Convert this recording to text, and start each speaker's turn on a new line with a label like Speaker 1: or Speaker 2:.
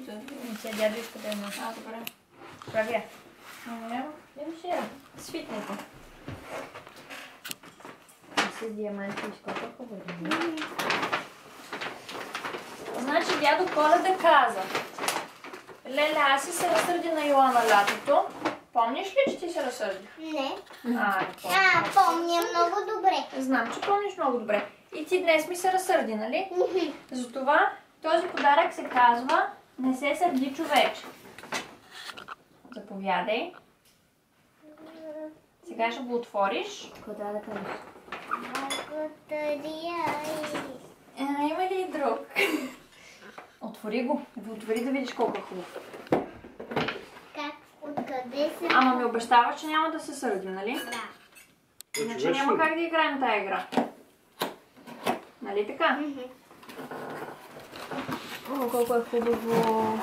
Speaker 1: Не се дядо иска да има.
Speaker 2: Добре.
Speaker 1: Прави я.
Speaker 2: Няма.
Speaker 1: Свитнете. С диаманти изкопа хубаво.
Speaker 2: Значи дядо Коледа каза: Леле, аз си се разсърди на Йоана лятото. Помниш ли, че ти се разсърдих?
Speaker 3: Не.
Speaker 2: Помня.
Speaker 3: Помня много добре.
Speaker 2: Знам, че помниш много добре. И ти днес ми се разсърди, нали? Затова този подарък се казва "Не се сърди, човече". Заповядай. Сега ще го отвориш.
Speaker 1: Какво трябва да кажеш?
Speaker 3: Благодаря.
Speaker 2: Има ли и друг? Отвори го. Отвори да видиш колко е хубаво.
Speaker 3: Как? Откъде се?
Speaker 2: Ама ми обещаваш, че няма да се сърдим, нали?
Speaker 3: Да.
Speaker 2: Иначе няма как да играем тая игра. Нали така?
Speaker 1: О, колко е хубаво.